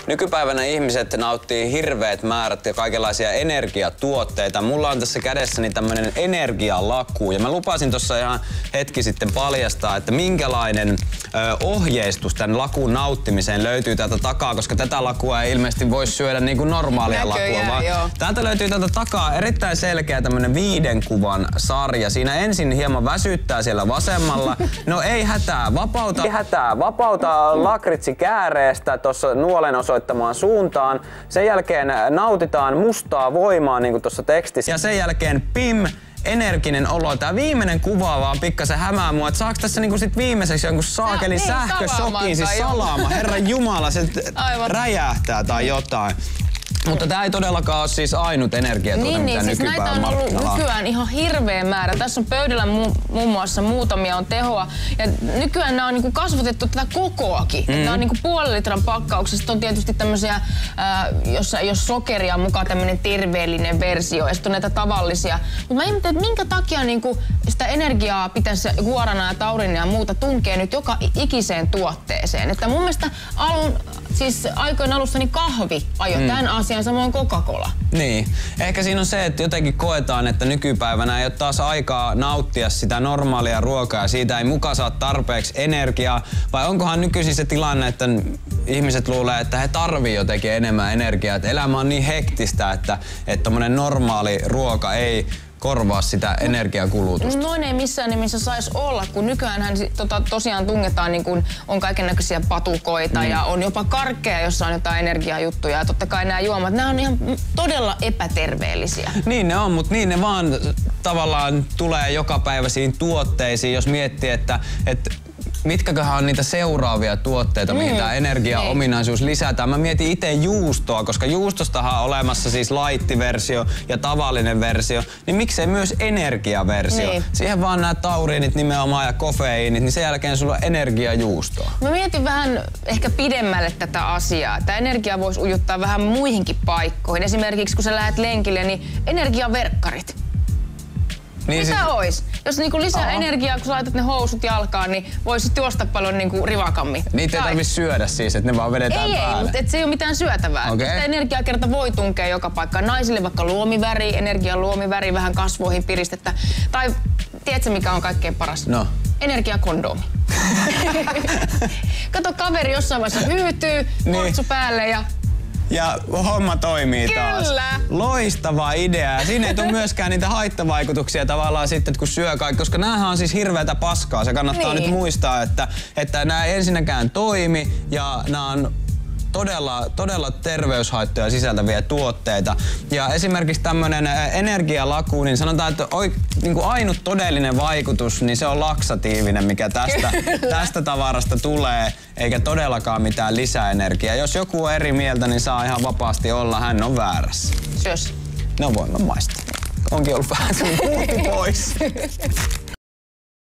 nykypäivänä ihmiset nauttii hirveät määrät ja kaikenlaisia energiatuotteita. Mulla on tässä kädessäni tämmönen energialaku ja mä lupasin tuossa ihan hetki sitten paljastaa, että minkälainen ohjeistus tämän lakun nauttimiseen löytyy täältä takaa, koska tätä lakua ei ilmeisesti voi syödä niin kuin normaalia lakua, vaan täältä löytyy täältä takaa erittäin selkeä tämmönen 5 kuvan sarja. Siinä ensin hieman väsyttää siellä vasemmalla. No ei hätää, vapauta lakritsi kääreestä tuossa nuolen osoittamaan suuntaan. Sen jälkeen nautitaan mustaa voimaa niin kuin tuossa tekstissä. Ja sen jälkeen pim! Energinen olo. Tää viimeinen kuva vaan pikkasen hämää mua, että saaks tässä niinku sit viimeiseksi jonkun saakelin sähköshokin, siis salaama, herran jumala, se räjähtää tai jotain. Mutta tää ei todellakaan ole siis ainut energiatuote, mitä siis näitä on ollut nykyään ihan hirveä määrä. Tässä on pöydällä muun muassa muutamia on tehoa. Ja nykyään nämä on niinku kasvatettu tätä kokoakin. Nämä on niinku puolen litran pakkauksesta. On tietysti tämmöisiä, jos sokeria on mukaan tämmöinen terveellinen versio. Ja sitten on näitä tavallisia. Mutta mä ihmettelen, että minkä takia niinku sitä energiaa pitäisi guarana ja taurinia ja muuta tunkea nyt joka ikiseen tuotteeseen. Että mun mielestä aikojen alussa niin kahvi ajoi tämän asian, samoin Coca-Cola. Niin. Ehkä siinä on se, että jotenkin koetaan, että nykypäivänä ei ole taas aikaa nauttia sitä normaalia ruokaa ja siitä ei muka saa tarpeeksi energiaa. Vai onkohan nykyisin se tilanne, että ihmiset luulee, että he tarvii jotenkin enemmän energiaa, että elämä on niin hektistä, että tommonen normaali ruoka ei korvaa sitä energiakulutusta. Noin ei missään nimessä saisi olla, kun nykyäänhän tosiaan tungetaan, niin kun on kaikennäköisiä patukoita ja on jopa karkkeja, jossa on jotain energiajuttuja. Ja totta kai nämä juomat, nämä on ihan todella epäterveellisiä. Niin ne on, mutta niin ne vaan tavallaan tulee jokapäiväisiin tuotteisiin, jos miettii, että mitkäköhän on niitä seuraavia tuotteita, mihin tämä energiaominaisuus lisätään. Mä mietin itse juustoa, koska juustostahan on olemassa siis light-versio ja tavallinen versio, niin miksei myös energiaversio? Niin. Siihen vaan nämä tauriinit nimenomaan ja kofeiinit, niin sen jälkeen sulla on energiajuustoa. Mä mietin vähän ehkä pidemmälle tätä asiaa. Tämä energia voisi ujuttaa vähän muihinkin paikkoihin. Esimerkiksi kun sä lähdet lenkille, niin energiaverkkarit. Niin mitä ois? Jos niinku lisää energiaa, kun sä laitat ne housut jalkaan, niin voisit juosta paljon niinku rivakammin. Niitä ei tarvitse syödä siis, että ne vaan vedetään päälle. Ei, mutta se ei ole mitään syötävää. Okay. Sitä energiakerta voi tunkea joka paikkaan. Naisille vaikka luomiväri, energialuomiväri, vähän kasvoihin piristettä. Tai tiedätkö mikä on kaikkein paras? No. Energiakondoomi. Kato, kaveri jossain vaiheessa hyytyy, kortsu päälle ja homma toimii taas. Kyllä. Loistava idea. Siinä ei tule myöskään niitä haittavaikutuksia tavallaan sitten, kun syö kaikki, koska näähän on siis hirveätä paskaa. Se kannattaa nyt muistaa, että nämä ei ensinnäkään toimi ja nämä on todella terveyshaittoja sisältäviä tuotteita. Ja esimerkiksi tämmönen energialaku, niin sanotaan, että niin ainut todellinen vaikutus, niin se on laksatiivinen, mikä tästä tavarasta tulee, eikä todellakaan mitään lisäenergiaa. Jos joku on eri mieltä, niin saa ihan vapaasti olla, hän on väärässä. Syös. No voin mä maistaa. Onkin ollut vähän sen pois.